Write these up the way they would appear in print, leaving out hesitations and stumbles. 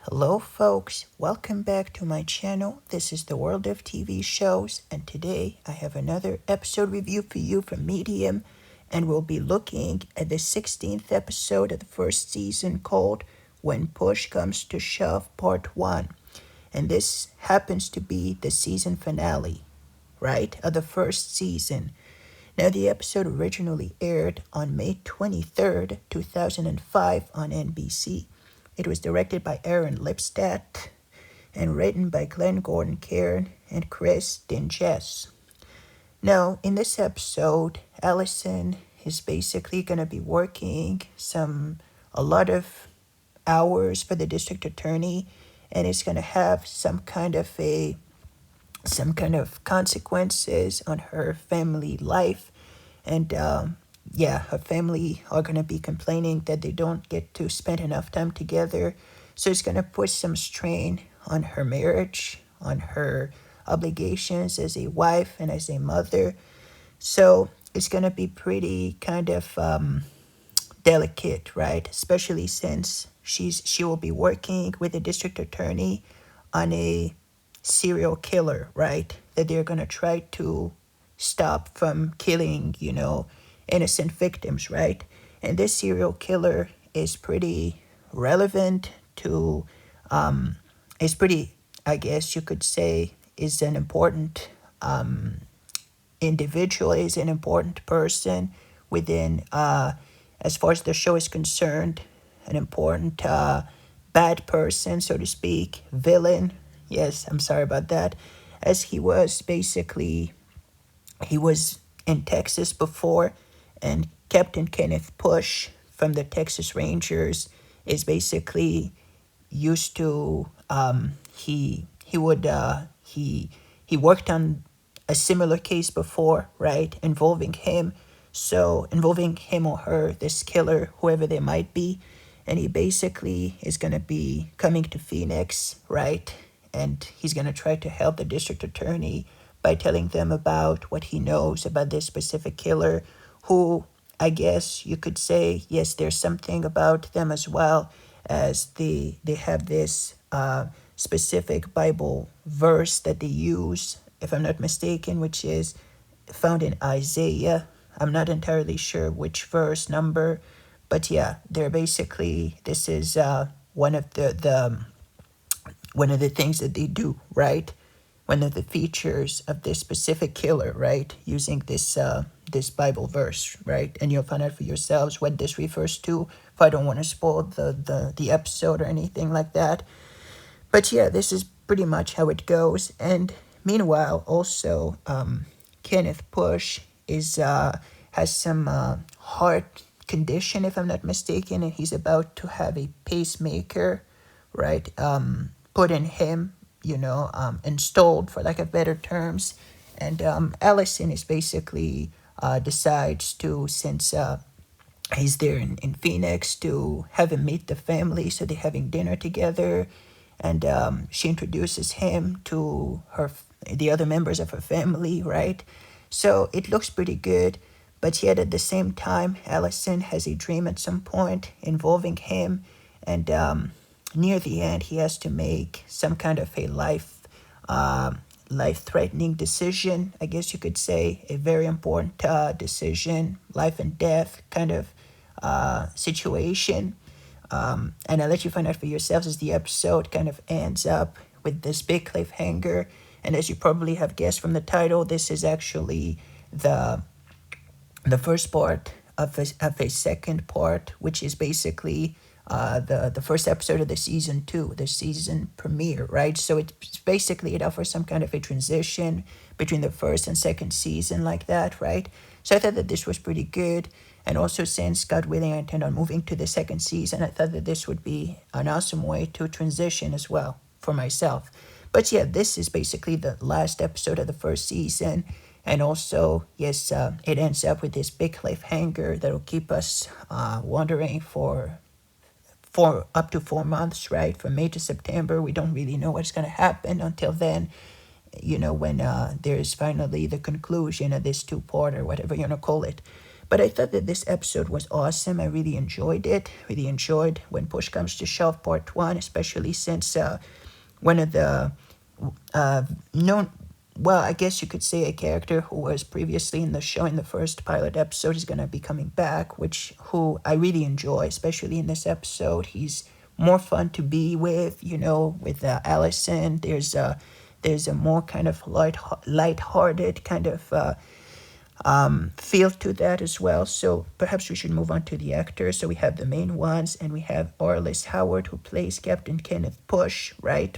Hello, folks. Welcome back to my channel. This is the World of TV Shows, and today I have another episode review for you from Medium, and we'll be looking at the 16th episode of the first season called When Push Comes to Shove Part 1. And this happens to be the season finale, right, of the first season. Now, the episode originally aired on May 23rd, 2005 on NBC. It was directed by Aaron Lipstadt and written by Glenn Gordon Cairn and Chris Dinges. Now, in this episode, Allison is basically going to be working a lot of hours for the district attorney, and it's going to have some kind of consequences on her family life. And her family are going to be complaining that they don't get to spend enough time together. So it's going to put some strain on her marriage, on her obligations as a wife and as a mother. So it's going to be pretty kind of delicate, right? Especially since she will be working with the district attorney on a serial killer, right? That they're going to try to stop from killing, innocent victims, right? And this serial killer is pretty relevant to, is pretty, I guess you could say, is an important individual, is an important person within, as far as the show is concerned, an important bad person, so to speak, villain. Yes, I'm sorry about that. As he was in Texas before, and Captain Kenneth Push from the Texas Rangers is basically used to he worked on a similar case before, right, involving him or her, this killer, whoever they might be. And he basically is going to be coming to Phoenix, right? And he's going to try to help the district attorney by telling them about what he knows about this specific killer, who, I guess you could say, yes, there's something about them as well, as they have this specific Bible verse that they use, if I'm not mistaken, which is found in Isaiah. I'm not entirely sure which verse number, but yeah, they're basically, this is one of the things that they do, right? One of the features of this specific killer, right? Using this Bible verse, right? And you'll find out for yourselves what this refers to. If I don't want to spoil the episode or anything like that. But yeah, this is pretty much how it goes. And meanwhile, also, Kenneth Push has some heart condition, if I'm not mistaken, and he's about to have a pacemaker, right, put in him, installed, for lack of better terms. And Allison is basically decides to, since he's there in Phoenix, to have him meet the family. So they're having dinner together, and she introduces him to the other members of her family, right? So it looks pretty good, but yet at the same time, Allison has a dream at some point involving him, and near the end, he has to make some kind of a life-threatening decision, I guess you could say, a very important decision, life and death kind of situation. And I'll let you find out for yourselves as the episode kind of ends up with this big cliffhanger. And as you probably have guessed from the title, this is actually the first part of a second part, which is basically the first episode of the season 2, the season premiere, right? So it's basically, it offers some kind of a transition between the first and second season, like that, right? So I thought that this was pretty good. And also, since, God willing, I intend on moving to the second season, I thought that this would be an awesome way to transition as well for myself. But yeah, this is basically the last episode of the first season. And also, yes, it ends up with this big cliffhanger that will keep us wondering for up to 4 months, right? From May to September, we don't really know what's going to happen until then, when there's finally the conclusion of this 2-part or whatever you want to call it. But I thought that this episode was awesome. I really enjoyed it. Really enjoyed When Push Comes to Shove Part 1, especially since one of the known, well, I guess you could say a character who was previously in the show in the first pilot episode is going to be coming back, who I really enjoy, especially in this episode. He's more fun to be with, with Allison. There's a more kind of light-hearted kind of feel to that as well. So perhaps we should move on to the actors. So we have the main ones, and we have Arliss Howard, who plays Captain Kenneth Bush, right?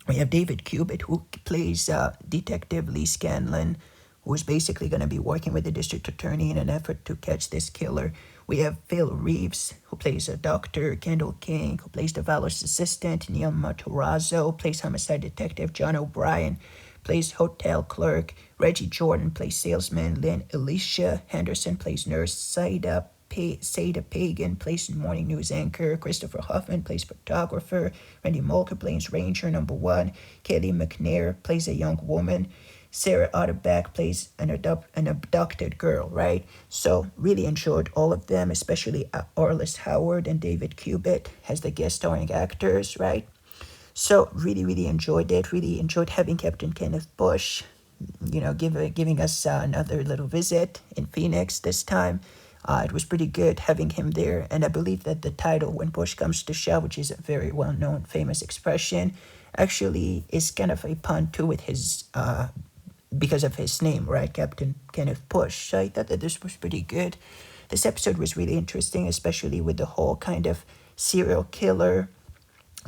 We have David Cubitt, who plays Detective Lee Scanlon, who is basically going to be working with the district attorney in an effort to catch this killer. We have Phil Reeves, who plays a doctor, Kendall King, who plays DeVallo's assistant, Neil Matarazzo plays homicide detective, John O'Brien plays hotel clerk, Reggie Jordan plays salesman, Lynn Alicia Henderson plays nurse, Sada Pagan plays morning news anchor, Christopher Hoffman plays photographer, Randy Mulker plays ranger number 1, Kelly McNair plays a young woman, Sarah Otterback plays an abducted girl, right? So really enjoyed all of them, especially Arliss Howard and David Cubitt as the guest starring actors, right? So really, really enjoyed it. Really enjoyed having Captain Kenneth Bush, giving us another little visit in Phoenix this time. It was pretty good having him there. And I believe that the title, When Push Comes to Shove, which is a very well-known, famous expression, actually is kind of a pun too with his, because of his name, right? Captain Kenneth Bush. So I thought that this was pretty good. This episode was really interesting, especially with the whole kind of serial killer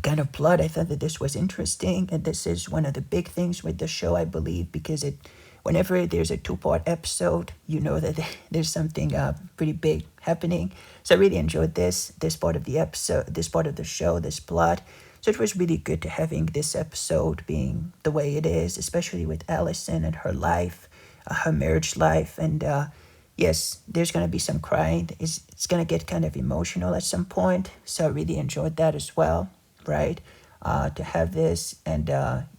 kind of plot. I thought that this was interesting, and this is one of the big things with the show, I believe, because whenever there's a 2-part episode, you know that there's something pretty big happening. So I really enjoyed this part of the episode, this part of the show, this plot. So it was really good to having this episode being the way it is, especially with Allison and her life, her marriage life, and yes, there's gonna be some crying. It's gonna get kind of emotional at some point. So I really enjoyed that as well, right? To have this, and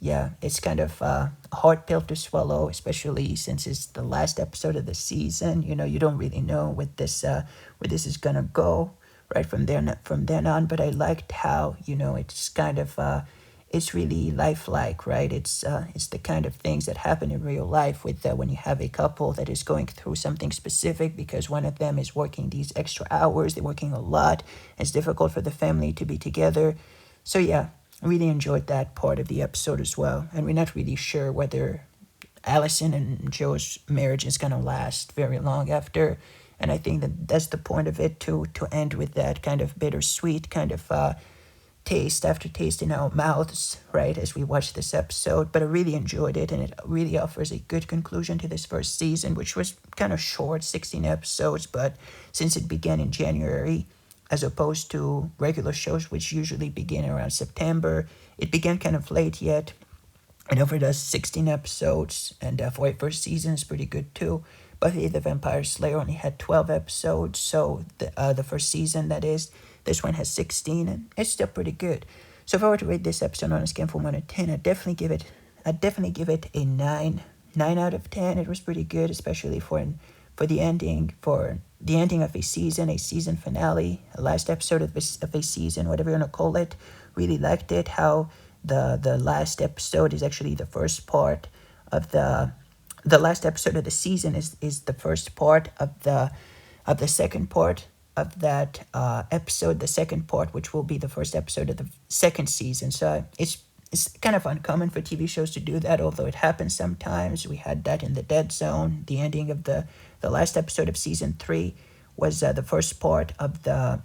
yeah, it's kind of a hard pill to swallow, especially since it's the last episode of the season. You don't really know where this is gonna go, right, from then on. But I liked how it's kind of it's really lifelike, right? It's the kind of things that happen in real life with when you have a couple that is going through something specific because one of them is working these extra hours, they're working a lot. It's difficult for the family to be together. So yeah, I really enjoyed that part of the episode as well. And we're not really sure whether Allison and Joe's marriage is going to last very long after. And I think that that's the point of it, to end with that kind of bittersweet kind of aftertaste in our mouths, right, as we watch this episode. But I really enjoyed it, and it really offers a good conclusion to this first season, which was kind of short, 16 episodes. But since it began in January, as opposed to regular shows which usually begin around September, it began kind of late yet. It offered us 16 episodes, and for a first season, it's pretty good too. Buffy the Vampire Slayer only had 12 episodes, so the first season, that is. This one has 16, and it's still pretty good. So if I were to rate this episode on a scale from 1 to 10, I'd definitely give it a 9 out of 10. It was pretty good, especially for the ending of a season finale, a last episode of a season, whatever you want to call it. Really liked it, how the last episode is actually the first part of the last episode of the season is the first part of the second part of that episode, the second part, which will be the first episode of the second season. So it's kind of uncommon for TV shows to do that, although it happens sometimes. We had that in The Dead Zone. The ending of the last episode of season 3 was the first part of the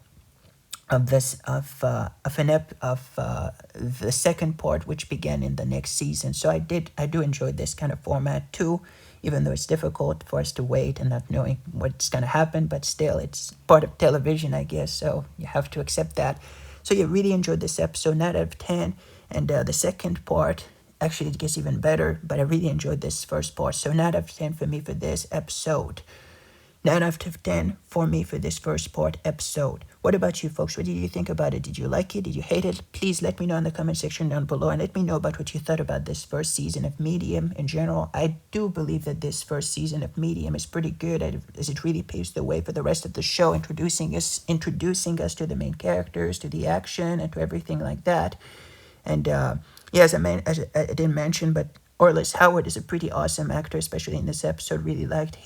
second part, which began in the next season. So I do enjoy this kind of format too, even though it's difficult for us to wait and not knowing what's going to happen, but still, it's part of television, I guess, so you have to accept that. So yeah, really enjoyed this episode, 9 out of 10, and the second part, actually it gets even better, but I really enjoyed this first part, so 9 out of 10 for me for this episode. 9 out of 10 for me for this first part episode. What about you folks? What did you think about it? Did you like it? Did you hate it? Please let me know in the comment section down below, and let me know about what you thought about this first season of Medium in general. I do believe that this first season of Medium is pretty good, as it really paves the way for the rest of the show, introducing us to the main characters, to the action, and to everything like that. And yeah, as I didn't mention, but Orlis Howard is a pretty awesome actor, especially in this episode. Really liked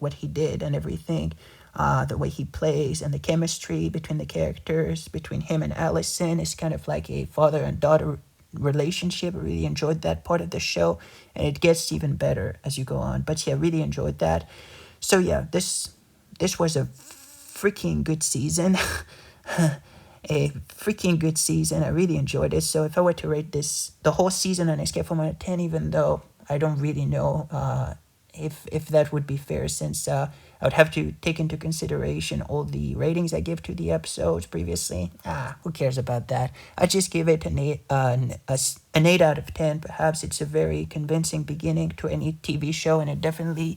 what he did and everything, the way he plays, and the chemistry between the characters, between him and Allison is kind of like a father and daughter relationship. I really enjoyed that part of the show, and it gets even better as you go on. But yeah, really enjoyed that. So yeah, this was a freaking good season. A freaking good season. I really enjoyed it. So if I were to rate the whole season on a scale from 1 to 10, even though I don't really know if that would be fair, since I would have to take into consideration all the ratings I give to the episodes previously. Who cares about that? I just give it an 8 out of 10. Perhaps it's a very convincing beginning to any TV show, and it definitely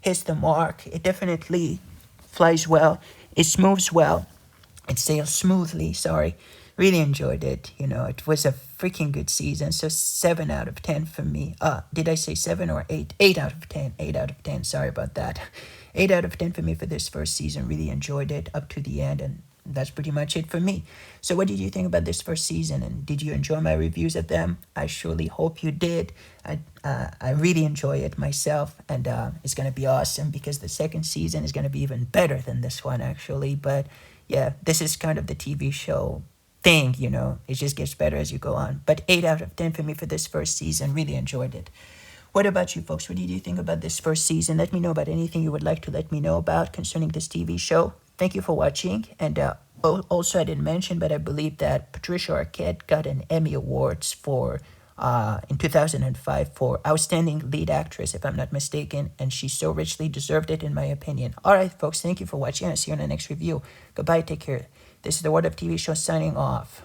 hits the mark. It definitely flies well. It moves well. It sails smoothly, sorry. Really enjoyed it. It was a freaking good season. So 7 out of 10 for me. Did I say 7 or 8? 8 out of 10. 8 out of 10. Sorry about that. 8 out of 10 for me for this first season. Really enjoyed it up to the end, and that's pretty much it for me. So what did you think about this first season, and did you enjoy my reviews of them? I surely hope you did. I really enjoy it myself, and it's going to be awesome because the second season is going to be even better than this one, actually. But yeah, this is kind of the TV show thing, it just gets better as you go on. But 8 out of 10 for me for this first season. Really enjoyed it. What about you folks? What did you think about this first season? Let me know about anything you would like to let me know about concerning this TV show. Thank you for watching. And also, I didn't mention, but I believe that Patricia Arquette got an Emmy Awards in 2005 for Outstanding Lead Actress, if I'm not mistaken, and she so richly deserved it, in my opinion. All right, folks, thank you for watching. I'll see you in the next review. Goodbye, take care. This is the World of TV Show signing off.